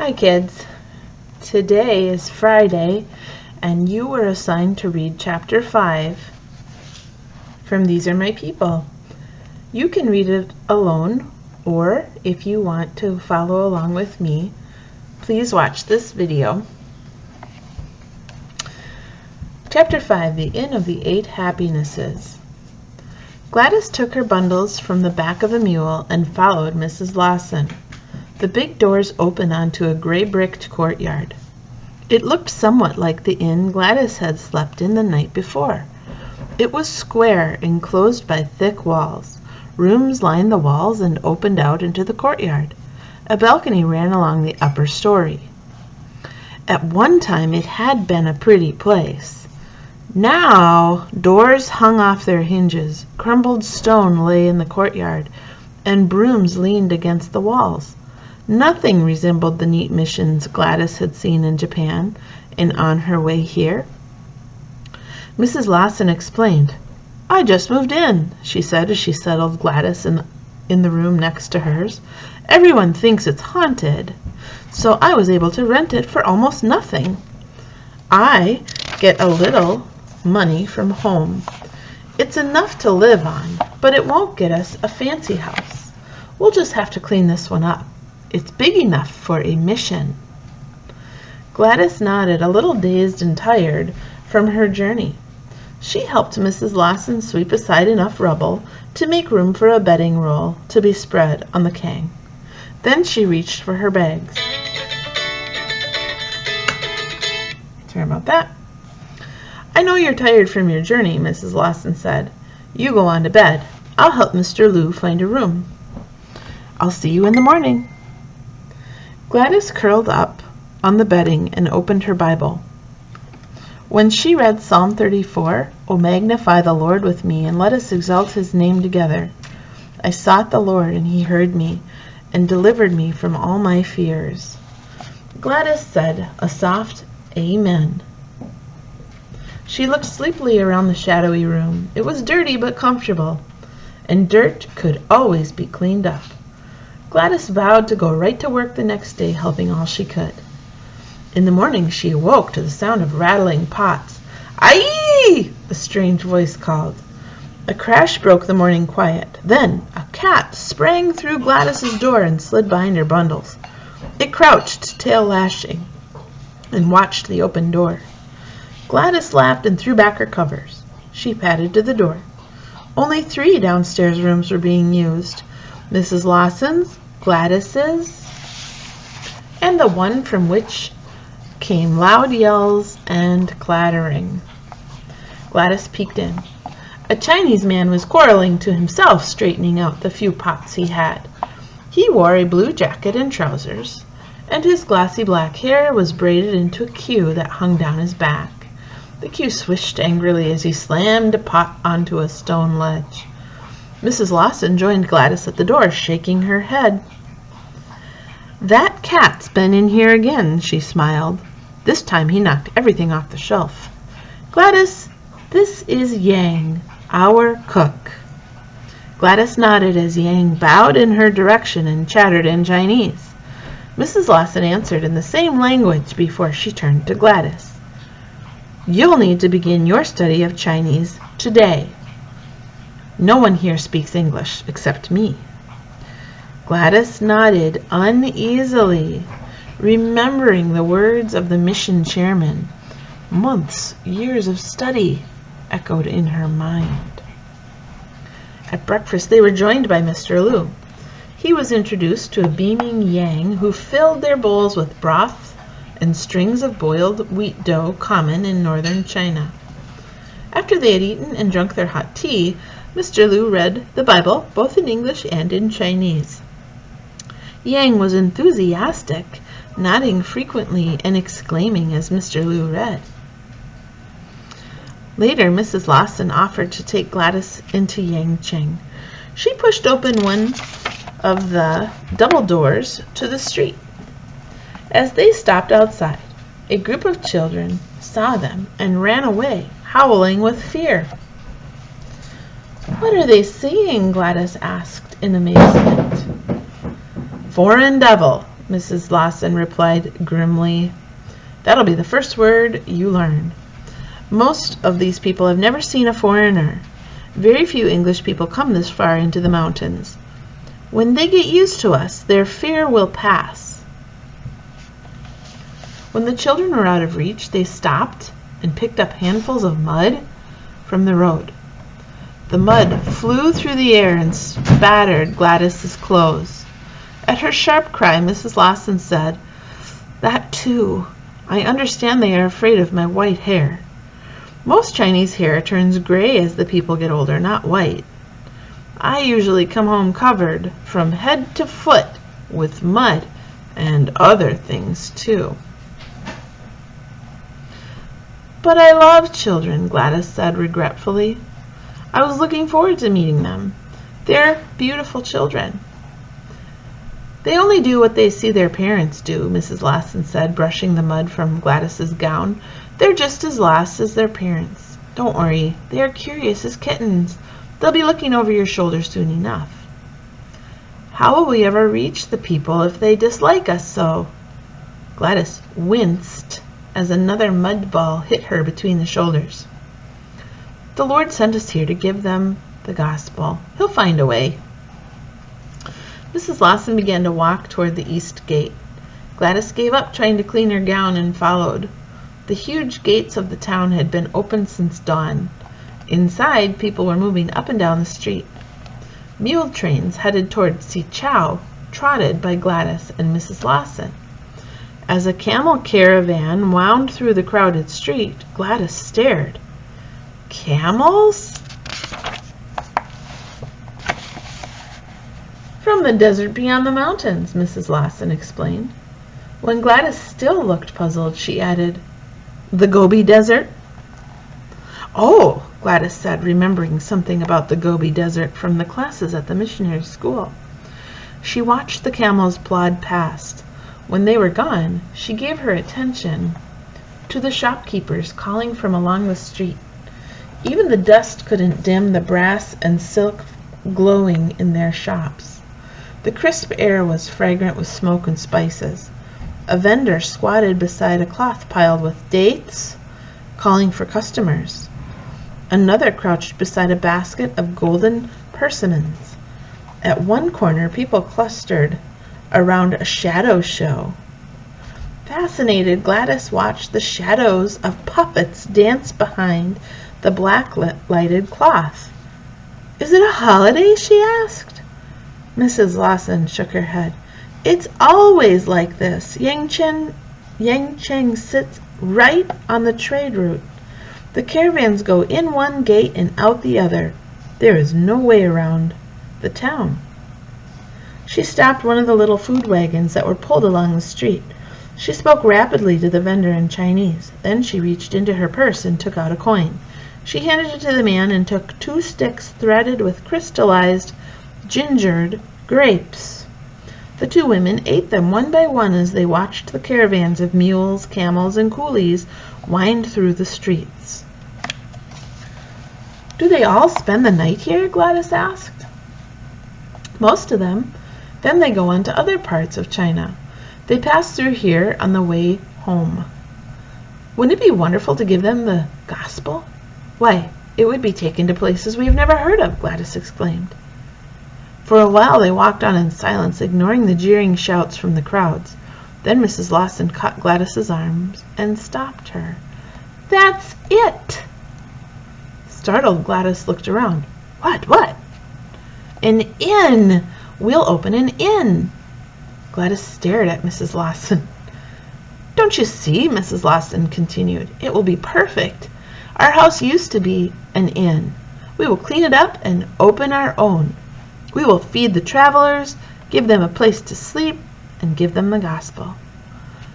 Hi kids, today is Friday and you were assigned to read chapter 5 from These Are My People. You can read it alone, or if you want to follow along with me, please watch this video. Chapter 5, The Inn of the Eight Happinesses. Gladys took her bundles from the back of a mule and followed Mrs. Lawson. The big doors opened onto a gray-bricked courtyard. It looked somewhat like the inn Gladys had slept in the night before. It was square, enclosed by thick walls. Rooms lined the walls and opened out into the courtyard. A balcony ran along the upper story. At one time it had been a pretty place. Now doors hung off their hinges, crumbled stone lay in the courtyard, and brooms leaned against the walls. Nothing resembled the neat missions Gladys had seen in Japan and on her way here. Mrs. Lawson explained. "I just moved in," she said as she settled Gladys in the room next to hers. "Everyone thinks it's haunted, so I was able to rent it for almost nothing. I get a little money from home. It's enough to live on, but it won't get us a fancy house. We'll just have to clean this one up. It's big enough for a mission." Gladys nodded, a little dazed and tired from her journey. She helped Mrs. Lawson sweep aside enough rubble to make room for a bedding roll to be spread on the kang. Then she reached for her bags. Sorry about that. "I know you're tired from your journey," Mrs. Lawson said. "You go on to bed. I'll help Mr. Lou find a room. I'll see you in the morning." Gladys curled up on the bedding and opened her Bible. When she read Psalm 34, "O magnify the Lord with me, and let us exalt his name together. I sought the Lord, and he heard me, and delivered me from all my fears." Gladys said a soft Amen. She looked sleepily around the shadowy room. It was dirty but comfortable, and dirt could always be cleaned up. Gladys vowed to go right to work the next day, helping all she could. In the morning she awoke to the sound of rattling pots. "Aye!" a strange voice called. A crash broke the morning quiet. Then a cat sprang through Gladys's door and slid behind her bundles. It crouched, tail lashing, and watched the open door. Gladys laughed and threw back her covers. She padded to the door. Only 3 downstairs rooms were being used: Mrs. Lawson's, Gladys's, and the one from which came loud yells and clattering. Gladys peeked in. A Chinese man was quarreling to himself, straightening out the few pots he had. He wore a blue jacket and trousers, and his glossy black hair was braided into a queue that hung down his back. The queue swished angrily as he slammed a pot onto a stone ledge. Mrs. Lawson joined Gladys at the door, shaking her head. "That cat's been in here again," she smiled. "This time he knocked everything off the shelf. Gladys, this is Yang, our cook." Gladys nodded as Yang bowed in her direction and chattered in Chinese. Mrs. Lawson answered in the same language before she turned to Gladys. "You'll need to begin your study of Chinese today. No one here speaks English except me." Gladys nodded uneasily, remembering the words of the mission chairman. Months, years of study echoed in her mind. At breakfast they were joined by Mr. Lou. He was introduced to a beaming Yang who filled their bowls with broth and strings of boiled wheat dough common in northern China. After they had eaten and drunk their hot tea, Mr. Lou read the Bible, both in English and in Chinese. Yang was enthusiastic, nodding frequently and exclaiming as Mr. Lou read. Later, Mrs. Lawson offered to take Gladys into Yang Cheng. She pushed open one of the double doors to the street. As they stopped outside, a group of children saw them and ran away, howling with fear. "What are they seeing?" Gladys asked in amazement. "Foreign devil," Mrs. Lawson replied grimly. "That'll be the first word you learn. Most of these people have never seen a foreigner. Very few English people come this far into the mountains. When they get used to us, their fear will pass." When the children were out of reach, they stopped and picked up handfuls of mud from the road. The mud flew through the air and spattered Gladys's clothes. At her sharp cry, Mrs. Lawson said, "That too. I understand they are afraid of my white hair. Most Chinese hair turns gray as the people get older, not white. I usually come home covered from head to foot with mud and other things too." "But I love children," Gladys said regretfully. "I was looking forward to meeting them. They're beautiful children." "They only do what they see their parents do," Mrs. Lawson said, brushing the mud from Gladys's gown. "They're just as lost as their parents. Don't worry, they are curious as kittens. They'll be looking over your shoulder soon enough." "How will we ever reach the people if they dislike us so?" Gladys winced as another mud ball hit her between the shoulders. "The Lord sent us here to give them the gospel. He'll find a way." Mrs. Lawson began to walk toward the east gate. Gladys gave up trying to clean her gown and followed. The huge gates of the town had been open since dawn. Inside, people were moving up and down the street. Mule trains headed toward Sichao, trotted by Gladys and Mrs. Lawson. As a camel caravan wound through the crowded street, Gladys stared. "Camels?" "From the desert beyond the mountains," Mrs. Lawson explained. When Gladys still looked puzzled, she added, "The Gobi Desert?" "Oh," Gladys said, remembering something about the Gobi Desert from the classes at the missionary school. She watched the camels plod past. When they were gone, she gave her attention to the shopkeepers calling from along the street. Even the dust couldn't dim the brass and silk glowing in their shops. The crisp air was fragrant with smoke and spices. A vendor squatted beside a cloth piled with dates, calling for customers. Another crouched beside a basket of golden persimmons. At one corner, people clustered around a shadow show. Fascinated, Gladys watched the shadows of puppets dance behind the black-lighted cloth. "Is it a holiday?" she asked. Mrs. Lawson shook her head. "It's always like this. Yangcheng sits right on the trade route. The caravans go in one gate and out the other. There is no way around the town." She stopped one of the little food wagons that were pulled along the street. She spoke rapidly to the vendor in Chinese. Then she reached into her purse and took out a coin. She handed it to the man and took 2 sticks threaded with crystallized gingered grapes. The 2 women ate them one by one as they watched the caravans of mules, camels, and coolies wind through the streets. "Do they all spend the night here?" Gladys asked. "Most of them. Then they go on to other parts of China. They pass through here on the way home." "Wouldn't it be wonderful to give them the gospel?" "Why, it would be taken to places we have never heard of," Gladys exclaimed. For a while they walked on in silence, ignoring the jeering shouts from the crowds. Then Mrs. Lawson caught Gladys's arms and stopped her. "That's it!" Startled, Gladys looked around. What? "An inn! We'll open an inn!" Gladys stared at Mrs. Lawson. "Don't you see?" Mrs. Lawson continued. "It will be perfect. Our house used to be an inn. We will clean it up and open our own. We will feed the travelers, give them a place to sleep, and give them the gospel."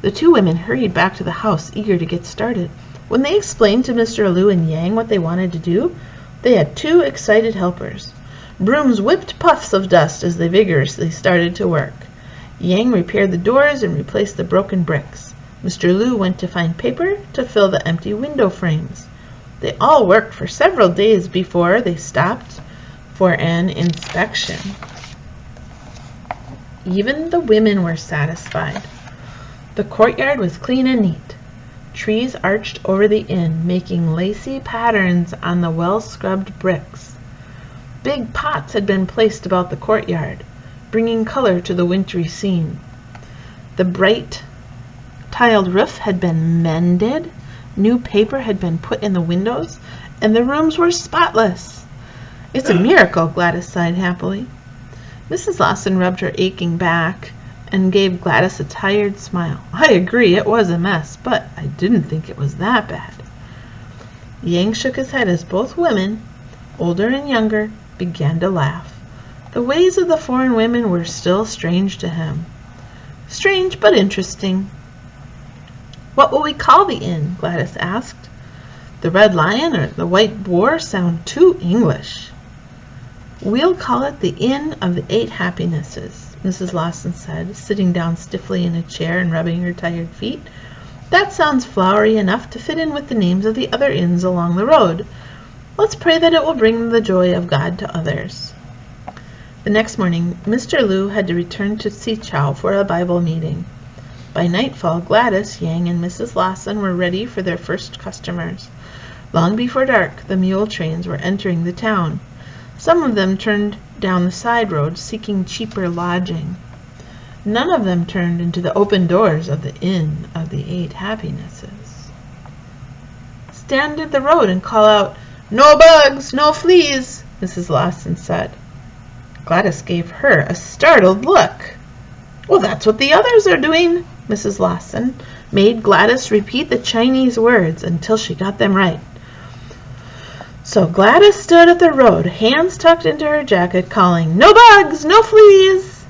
The 2 women hurried back to the house, eager to get started. When they explained to Mr. Liu and Yang what they wanted to do, they had 2 excited helpers. Brooms whipped puffs of dust as they vigorously started to work. Yang repaired the doors and replaced the broken bricks. Mr. Liu went to find paper to fill the empty window frames. They all worked for several days before they stopped for an inspection. Even the women were satisfied. The courtyard was clean and neat. Trees arched over the inn, making lacy patterns on the well-scrubbed bricks. Big pots had been placed about the courtyard, bringing color to the wintry scene. The bright tiled roof had been mended, new paper had been put in the windows, and the rooms were spotless. "It's a miracle," Gladys sighed happily. Mrs. Lawson rubbed her aching back and gave Gladys a tired smile. "I agree, it was a mess, but I didn't think it was that bad." Yang shook his head as both women, older and younger, began to laugh. The ways of the foreign women were still strange to him. Strange, but interesting. "What will we call the inn?" Gladys asked. "The Red Lion or the White Boar sound too English." "We'll call it the Inn of the Eight Happinesses," Mrs. Lawson said, sitting down stiffly in a chair and rubbing her tired feet. "That sounds flowery enough to fit in with the names of the other inns along the road. Let's pray that it will bring the joy of God to others." The next morning, Mr. Lu had to return to Sichow for a Bible meeting. By nightfall, Gladys, Yang, and Mrs. Lawson were ready for their first customers. Long before dark, the mule trains were entering the town. Some of them turned down the side road, seeking cheaper lodging. None of them turned into the open doors of the Inn of the Eight Happinesses. "Stand at the road and call out, 'No bugs, no fleas,'" Mrs. Lawson said. Gladys gave her a startled look. "Well, that's what the others are doing." Mrs. Lawson made Gladys repeat the Chinese words until she got them right. So Gladys stood at the road, hands tucked into her jacket, calling, "No bugs, no fleas."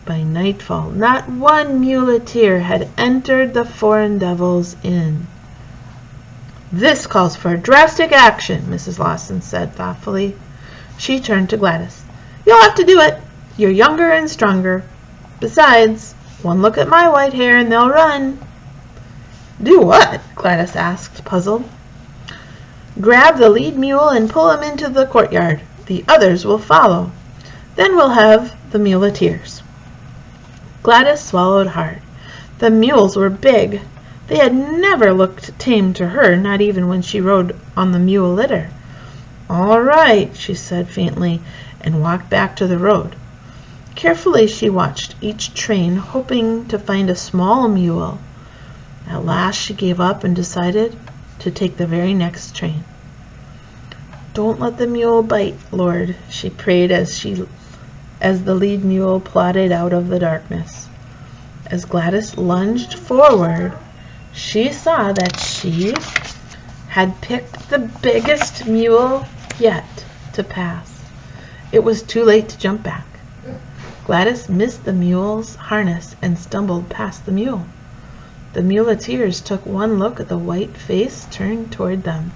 By nightfall, not one muleteer had entered the Foreign Devil's Inn. "This calls for drastic action," Mrs. Lawson said thoughtfully. She turned to Gladys. "You'll have to do it. You're younger and stronger. Besides, one look at my white hair and they'll run." "Do what?" Gladys asked, puzzled. "Grab the lead mule and pull him into the courtyard. The others will follow. Then we'll have the muleteers." Gladys swallowed hard. The mules were big. They had never looked tame to her, not even when she rode on the mule litter. "All right," she said faintly, and walked back to the road. Carefully she watched each train, hoping to find a small mule. At last she gave up and decided to take the very next train. "Don't let the mule bite, Lord," she prayed as the lead mule plodded out of the darkness. As Gladys lunged forward, she saw that she had picked the biggest mule yet to pass. It was too late to jump back. Gladys missed the mule's harness and stumbled past the mule. The muleteers took one look at the white face turned toward them.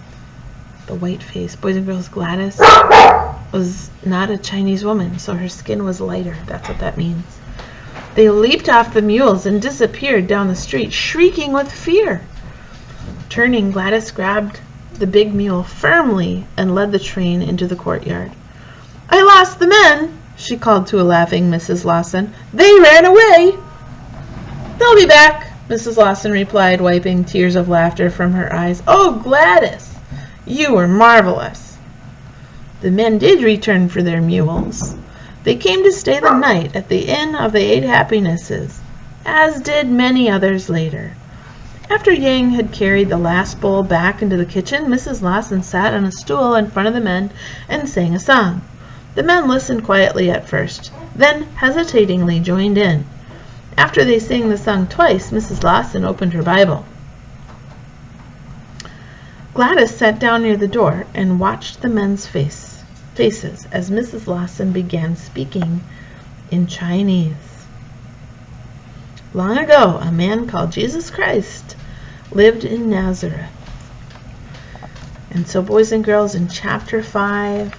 The white face. Boys and girls, Gladys was not a Chinese woman, so her skin was lighter. That's what that means. They leaped off the mules and disappeared down the street, shrieking with fear. Turning, Gladys grabbed the big mule firmly and led the train into the courtyard. "I lost the men," she called to a laughing Mrs. Lawson. "They ran away." "They'll be back," Mrs. Lawson replied, wiping tears of laughter from her eyes. "Oh, Gladys, you were marvelous." The men did return for their mules. They came to stay the night at the Inn of the Eight Happinesses, as did many others later. After Yang had carried the last bowl back into the kitchen, Mrs. Lawson sat on a stool in front of the men and sang a song. The men listened quietly at first, then hesitatingly joined in. After they sang the song twice, Mrs. Lawson opened her Bible. Gladys sat down near the door and watched the men's faces as Mrs. Lawson began speaking in Chinese. Long ago, a man called Jesus Christ lived in Nazareth. And so, boys and girls, in chapter 5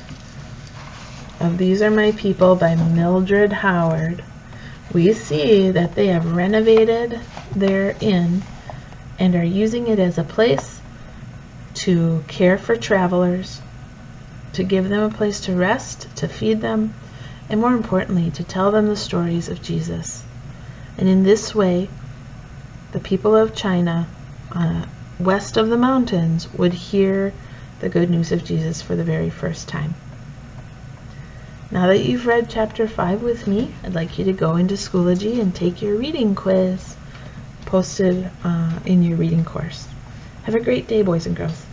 of These Are My People by Mildred Howard, we see that they have renovated their inn and are using it as a place to care for travelers, to give them a place to rest, to feed them, and more importantly, to tell them the stories of Jesus. And in this way, the people of China, west of the mountains, would hear the good news of Jesus for the very first time. Now that you've read chapter 5 with me, I'd like you to go into Schoology and take your reading quiz posted in your reading course. Have a great day, boys and girls.